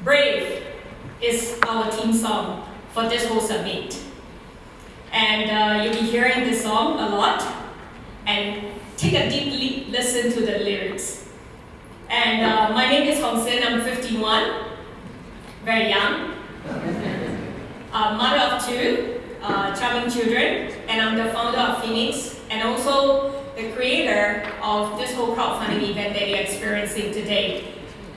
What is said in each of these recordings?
Brave is our theme song for this whole summit. And you'll be hearing this song a lot, and take a deep listen to the lyrics. And my name is Hong Sin, I'm 51, very young. Mother of two, charming children, and I'm the founder of Phoenix, and also the creator of this whole crowdfunding event that you're experiencing today.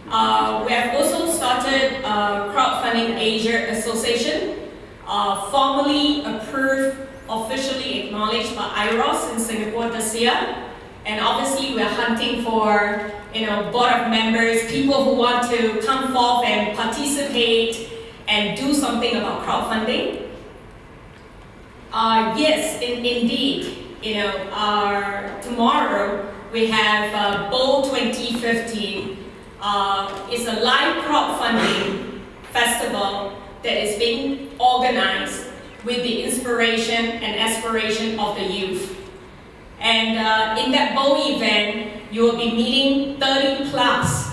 We have also started Crowdfunding Asia Association, formally approved, officially acknowledged by IROS in Singapore this year. And obviously we're hunting for board of members, people who want to come forth and participate and do something about crowdfunding. Yes, indeed, tomorrow we have Bowl 2015. It's a live crowdfunding festival that is being organized with the inspiration and aspiration of the youth. And in that Bowl event, you will be meeting 30 plus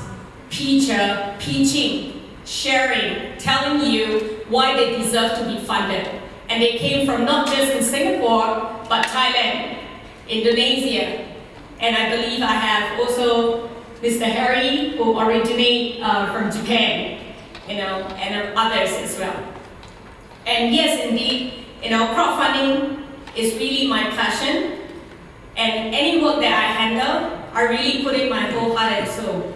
pitching, sharing, telling you why they deserve to be funded. And they came from not just in Singapore, but Thailand, Indonesia, and I believe I have also Mr. Harry, who originate from Japan, and others as well. And yes, indeed, crowdfunding is really my passion, and any work that I handle, I really put in my whole heart and soul.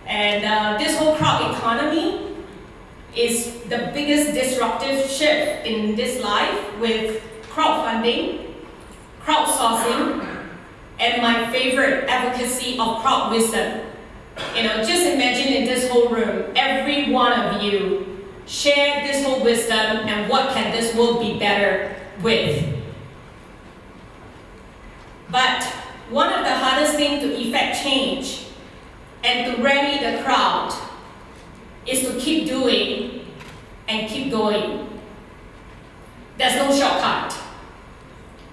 And this whole crowd economy is the biggest disruptive shift in this life with crowdfunding, crowdsourcing, and my favorite, advocacy of crowd wisdom. Just imagine in this whole room, every one of you share this whole wisdom and what can this world be better with. But one of the hardest things to effect change and to rally the crowd is to keep doing and keep going. There's no shortcut.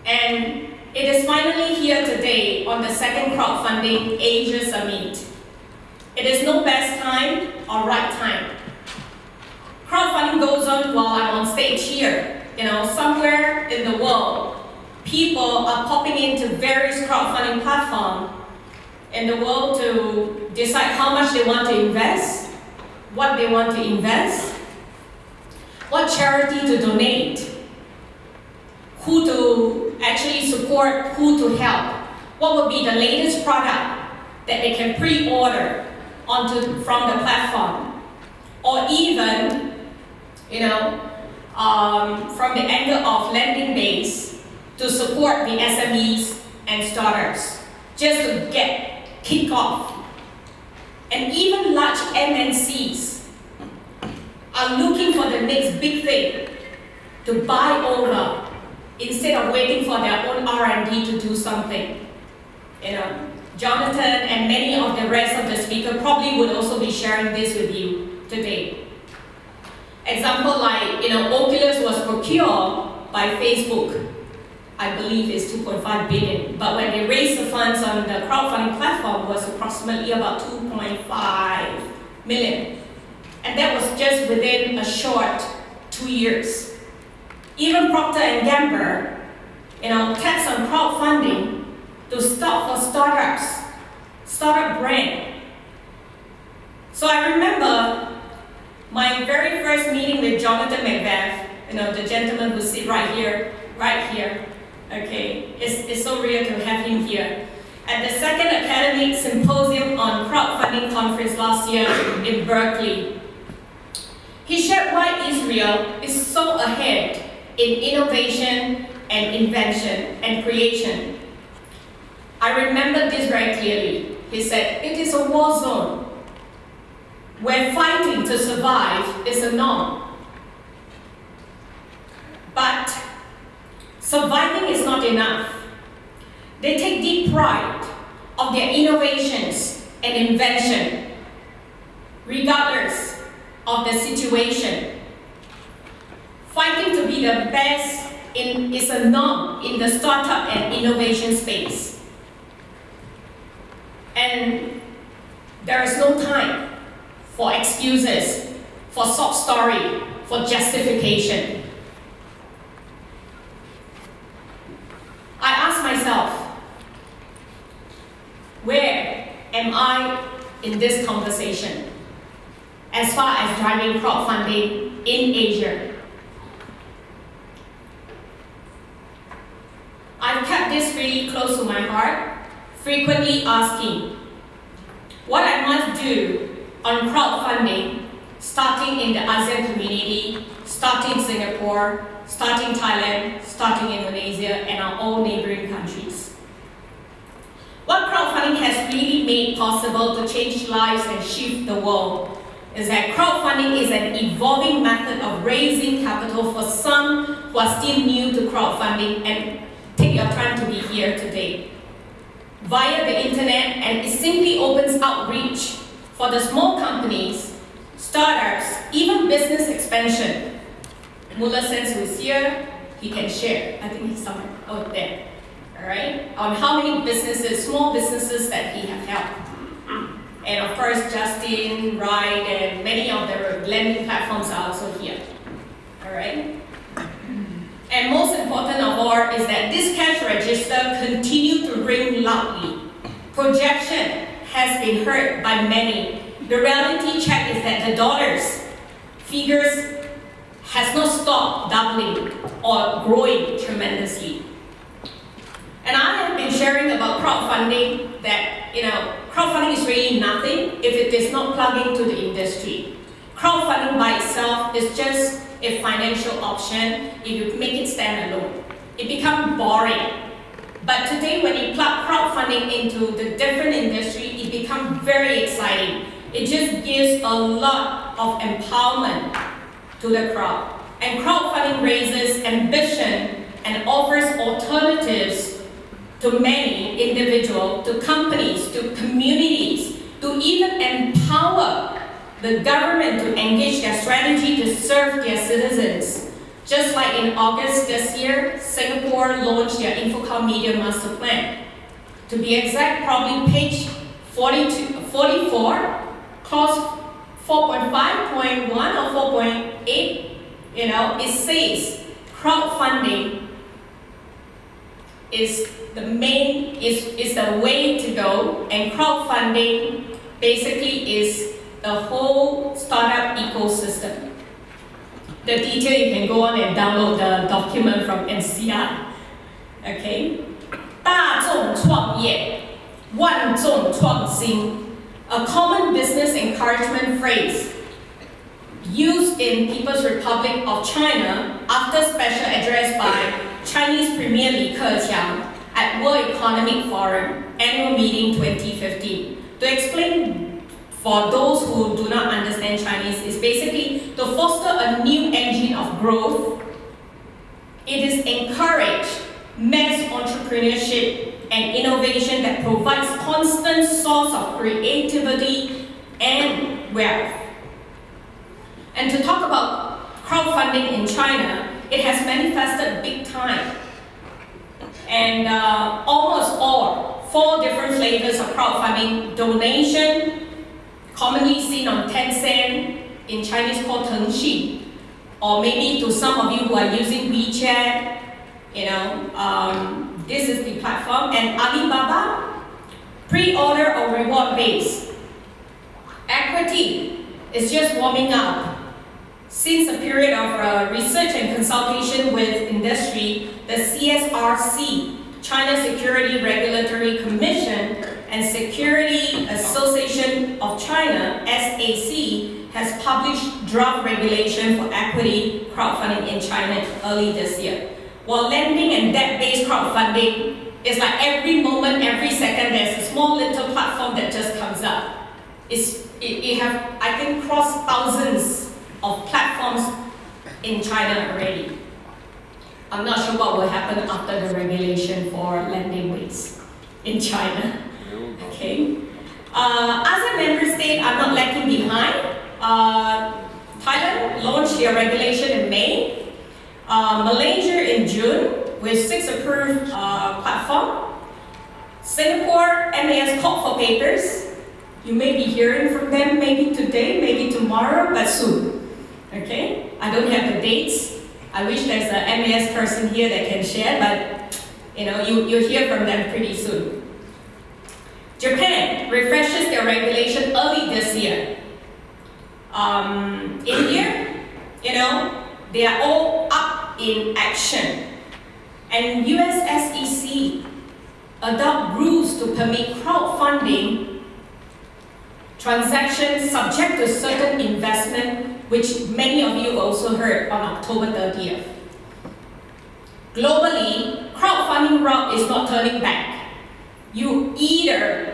And it is finally here today on the second Crowdfunding Asia Summit. It is no best time or right time. Crowdfunding goes on while I'm on stage here. Somewhere in the world, people are popping into various crowdfunding platforms in the world to decide how much they want to invest, what they want to invest, what charity to donate, who to actually support, who to help, what would be the latest product that they can pre-order from the platform, or even, from the angle of lending base to support the SMEs and startups, just to get kicked off. And even large MNCs are looking for the next big thing to buy over instead of waiting for their own R&D to do something. Jonathan and many of the rest of the speakers probably would also be sharing this with you today. Example like, Oculus was procured by Facebook. I believe it's 2.5 billion, but when they raised the funds on the crowdfunding platform, was approximately about 2.5 million. And that was just within a short 2 years. Even Procter & Gamble, taps on crowdfunding to start for startups, startup brand. So I remember my very first meeting with Jonathan McBeth, the gentleman who sits right here. Okay, it's so rare to have him here. At the second academic symposium on crowdfunding conference last year in Berkeley, he shared why Israel is so ahead in innovation and invention and creation. I remember this very clearly. He said, it is a war zone where fighting to survive is a norm. But surviving is not enough. They take deep pride of their innovations and invention, regardless of the situation. Fighting to be the best is a norm in the startup and innovation space. And there is no time for excuses for sob story, for justification. I ask myself, where am I in this conversation as far as driving crowdfunding in Asia? I've kept this really close to my heart, frequently asking what I must do on crowdfunding, starting in the ASEAN community, starting Singapore, starting Thailand, starting Indonesia, and our own neighboring countries. What crowdfunding has really made possible to change lives and shift the world is that crowdfunding is an evolving method of raising capital for some who are still new to crowdfunding and take your time to be here today. Via the internet, and it simply opens outreach for the small companies, startups, even business expansion. Muller Sense was here, he can share. I think he's somewhere out there. All right, on how many businesses, small businesses that he has helped. And of course, Justin, Ride, and many of the lending platforms are also here. All right. And most important of all is that this cash register continues to ring loudly. Projection has been heard by many. The reality check is that the dollars figures has not stopped doubling or growing tremendously. And I have been sharing about crowdfunding that, crowdfunding is really nothing if it is not plugged into the industry. Crowdfunding by itself is just a financial option if you make it stand alone. It becomes boring. But today when you plug crowdfunding into the different industry, it becomes very exciting. It just gives a lot of empowerment to the crowd. And crowdfunding raises ambition and offers alternatives to many individuals, to companies, to communities, to even empower the government to engage their strategy to serve their citizens. Just like in August this year, Singapore launched their Infocom Media Master Plan. To be exact, probably page 44, clause 4.5.1 or 4.8, it says crowdfunding is the way to go, and crowdfunding basically is the whole startup ecosystem. The detail, you can go on and download the document from NCI. Okay? 大众创业，万众创新, a common business encouragement phrase used in People's Republic of China after special address by Chinese Premier Li Keqiang at World Economic Forum Annual Meeting 2015. To explain for those who do not understand Chinese, is basically to foster a new engine of growth. It is encourage mass entrepreneurship and innovation that provides constant source of creativity and wealth. And to talk about crowdfunding in China, it has manifested big time. And almost all 4 different flavors of crowdfunding: donation, commonly seen on Tencent, in Chinese called Tengxi, or maybe to some of you who are using WeChat, this is the platform, and Alibaba, pre-order or reward based. Equity is just warming up. Since a period of research and consultation with industry, the CSRC, China Security Regulatory Commission, and Security Association of China, SAC, has published draft regulation for equity crowdfunding in China early this year. While lending and debt-based crowdfunding is like every moment, every second, there's a small little platform that just comes up. It have, I think, crossed thousands of platforms in China already. I'm not sure what will happen after the regulation for lending rates in China. Okay. ASEAN member states are not lagging behind. Thailand launched their regulation in May. Malaysia in June with 6 approved platforms. Singapore MAS called for papers. You may be hearing from them maybe today, maybe tomorrow, but soon. Okay? I don't have the dates. I wish there's an MAS person here that can share, but you'll hear from them pretty soon. Japan refreshes their regulation early this year. India, they are all up in action. And US SEC adopt rules to permit crowdfunding transactions subject to certain investment, which many of you also heard on October 30th. Globally, crowdfunding route is not turning back.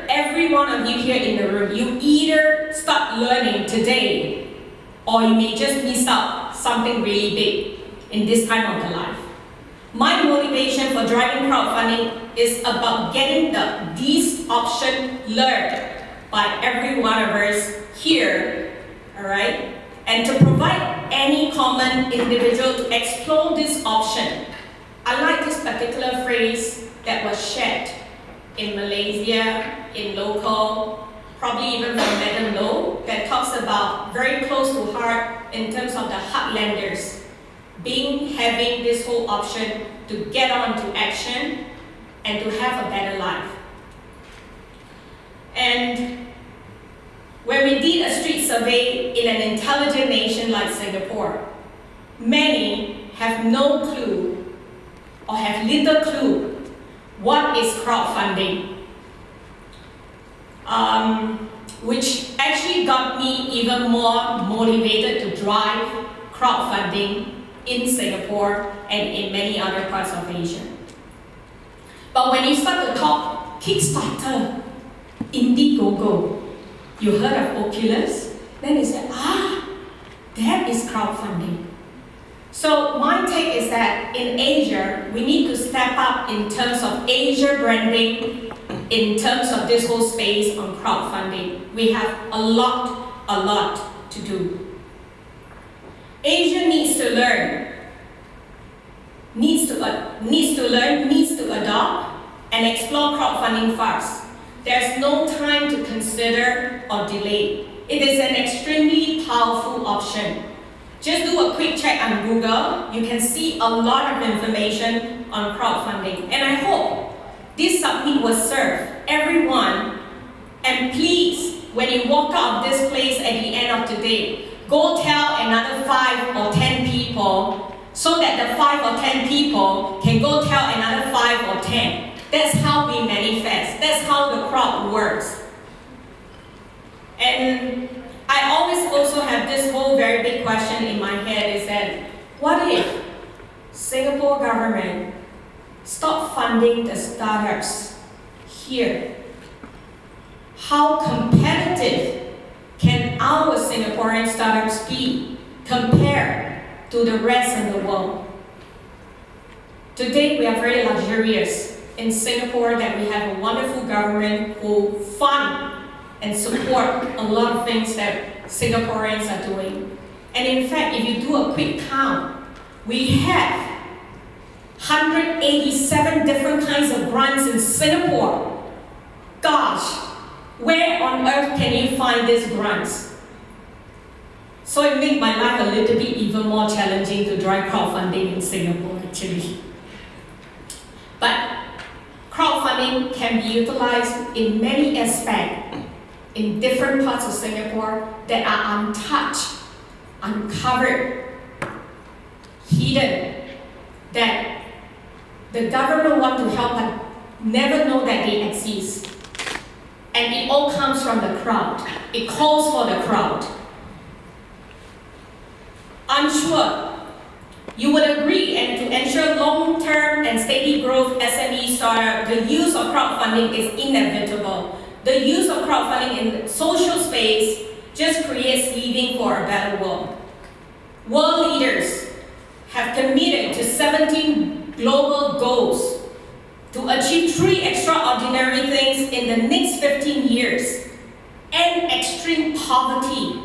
Every one of you here in the room, you either start learning today, or you may just miss out something really big in this time of the life. My motivation for driving crowdfunding is about getting these options learned by every one of us here, all right? And to provide any common individual to explore this option. I like this particular phrase that was shared in Malaysia, in local, probably even from Madam Low, that talks about very close to heart in terms of the heartlanders having this whole option to get on to action and to have a better life. And when we did a street survey in an intelligent nation like Singapore, many have no clue or have little clue what is crowdfunding, which actually got me even more motivated to drive crowdfunding in Singapore and in many other parts of Asia. But when you start to talk Kickstarter, Indiegogo, you heard of Oculus? Then you say, that is crowdfunding. So my take is that in Asia, we need to step up in terms of Asia branding, in terms of this whole space on crowdfunding. We have a lot to do. Asia needs to learn, needs to adopt and explore crowdfunding fast. There's no time to consider or delay. It is an extremely powerful option. Just do a quick check on Google. You can see a lot of information on crowdfunding. And I hope this summit will serve everyone. And please, when you walk out of this place at the end of today, go tell another 5 or 10 people so that the 5 or 10 people can go tell another 5 or 10. That's how we manifest. That's how the crowd works. And I always also have this whole very big question in my head is that, what if Singapore government stop funding the startups here? How competitive can our Singaporean startups be compared to the rest of the world? Today we are very luxurious in Singapore that we have a wonderful government who fund and support a lot of things that Singaporeans are doing. And in fact, if you do a quick count, we have 187 different kinds of grants in Singapore. Gosh, where on earth can you find these grants? So it made my life a little bit even more challenging to drive crowdfunding in Singapore, actually. But crowdfunding can be utilized in many aspects in different parts of Singapore that are untouched, uncovered, hidden, that the government want to help but never know that they exist. And it all comes from the crowd. It calls for the crowd. I'm sure you would agree, and to ensure long-term and steady growth SME startup, the use of crowdfunding is inevitable. The use of crowdfunding in the social space just creates living for a better world. World leaders have committed to 17 global goals to achieve 3 extraordinary things in the next 15 years. End extreme poverty,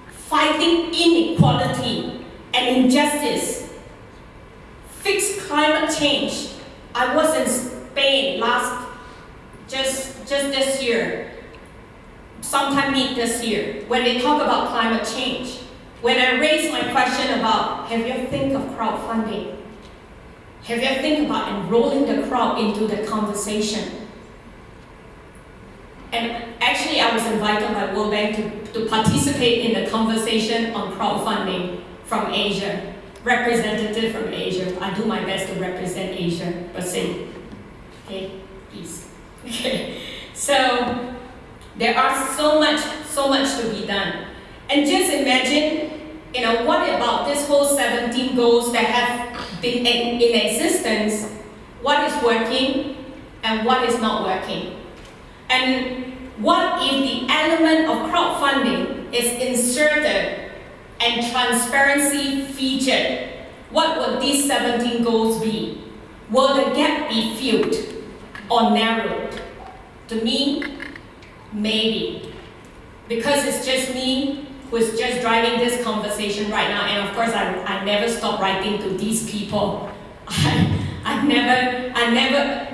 fighting inequality and injustice, fix climate change. I was in Spain just this year, sometime mid this year, when they talk about climate change. when I raised my question about, have you think of crowdfunding? Have you think about enrolling the crowd into the conversation? And actually, I was invited by World Bank to participate in the conversation on crowdfunding from Asia, representative from Asia. I do my best to represent Asia, but say, okay, please. Okay, so there are so much to be done. And just imagine, what about this whole 17 goals that have been in existence, what is working and what is not working? And what if the element of crowdfunding is inserted and transparency featured? What would these 17 goals be? Will the gap be filled or narrowed? To me, maybe. Because it's just me who's just driving this conversation right now, and of course I never stop writing to these people. I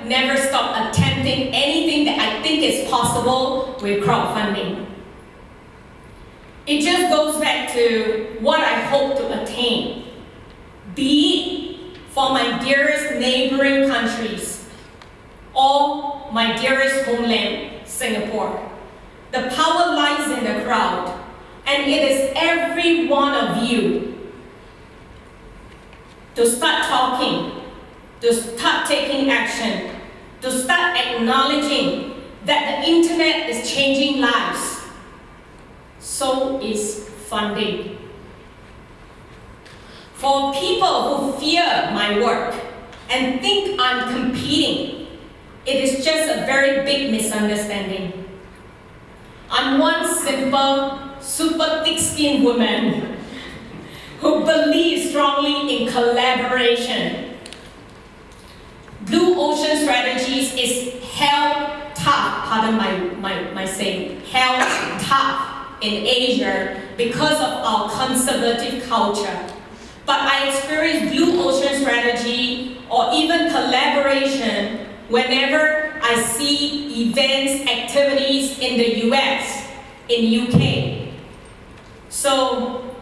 never stop attempting anything that I think is possible with crowdfunding. It just goes back to what I hope to attain, be it for my dearest neighboring countries or my dearest homeland, Singapore. The power lies in the crowd, and it is every one of you to start talking, to start taking action, to start acknowledging that the internet is changing lives. So is funding. For people who fear my work and think I'm competing, it is just a very big misunderstanding. I'm one simple, super thick-skinned woman who believes strongly in collaboration. Blue Ocean Strategies is held tough, pardon my saying, held tough in Asia because of our conservative culture. But I experience Blue Ocean Strategy or even collaboration whenever I see events, activities in the US, in UK. So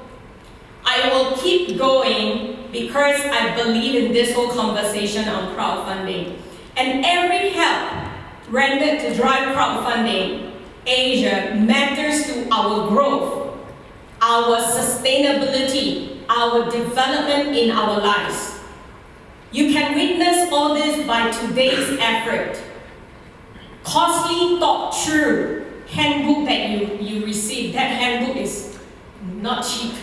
I will keep going because I believe in this whole conversation on crowdfunding. And every help rendered to drive crowdfunding Asia matters to our growth, our sustainability, our development in our lives. You can witness all this by today's effort. Costly, thought through handbook that you received. That handbook is not cheap.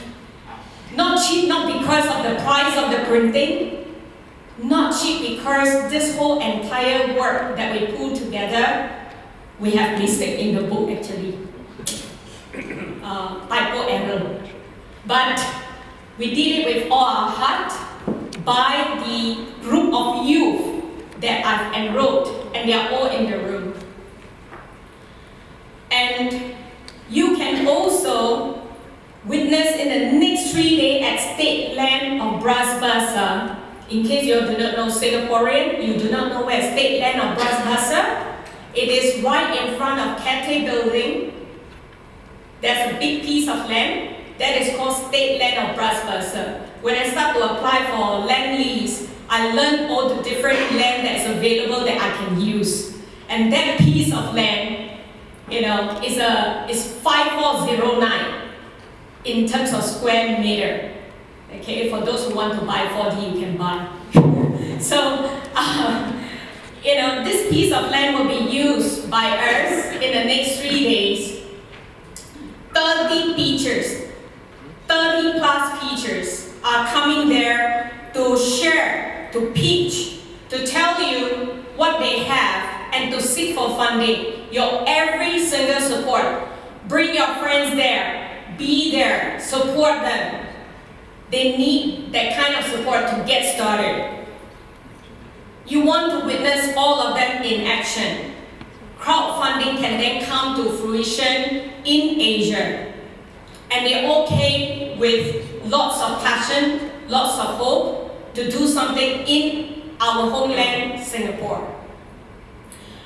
Not cheap not because of the price of the printing, not cheap because this whole entire work that we pulled together, we have listed in the book actually. Typo error. But we did it with all our heart by the group of youth that I've enrolled, and they are all in the room. And you can also witness in the next 3 days at State Land of Bras Basah. In case you do not know Singaporean, you do not know where State Land of Bras Basah. It is right in front of Cathay Building. There's a big piece of land that is called State Land of Bras Basah. When I start to apply for land lease, I learned all the different land that's available that I can use. And that piece of land, is 5409 in terms of square meter. Okay, for those who want to buy 4D, you can buy. So, this piece of land will be used by us in the next 3 days. 30 teachers, 30 plus teachers are coming there to share, to pitch, to tell you what they have and to seek for funding. Your every single support. Bring your friends there, be there, support them. They need that kind of support to get started. You want to witness all of them in action. Crowdfunding can then come to fruition in Asia. And they all came with lots of passion, lots of hope to do something in our homeland, Singapore.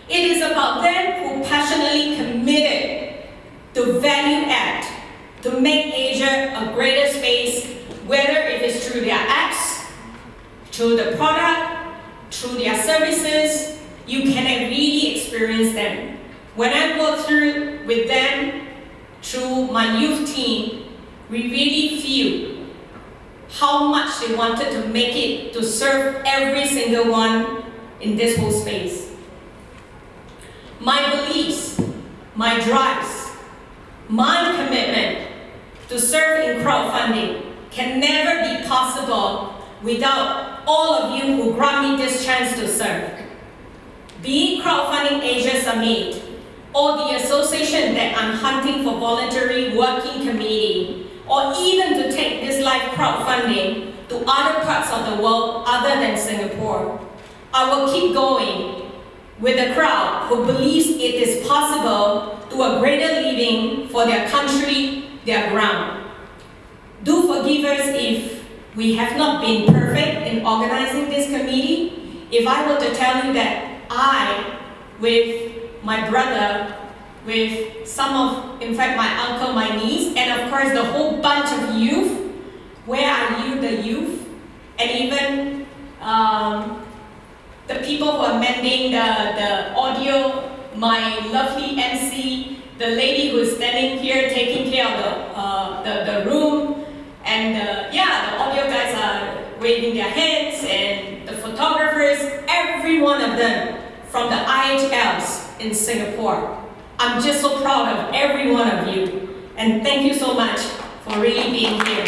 It is about them who passionately committed to value add, to make Asia a greater space, whether it is through their apps, through the product, through their services. You can really experience them. When I go through with them, through my youth team, we really feel how much they wanted to make it to serve every single one in this whole space. My beliefs, my drives, my commitment to serve in crowdfunding can never be possible without all of you who grant me this chance to serve. Be it Crowdfunding Asia Summit or the association that I'm hunting for voluntary working committee, or even to take this live crowdfunding to other parts of the world other than Singapore. I will keep going with a crowd who believes it is possible to a greater living for their country, their ground. Do forgive us if we have not been perfect in organizing this committee. If I were to tell you that I, with my brother, with some of, in fact, my uncle, my niece, and of course the whole bunch of youth, where are you, the youth? And even the people who are mending the audio, my lovely MC, the lady who is standing here taking care of the room, and yeah, the audio guys are waving their hands, and the photographers, every one of them from the IHLs in Singapore. I'm just so proud of every one of you, and thank you so much for really being here.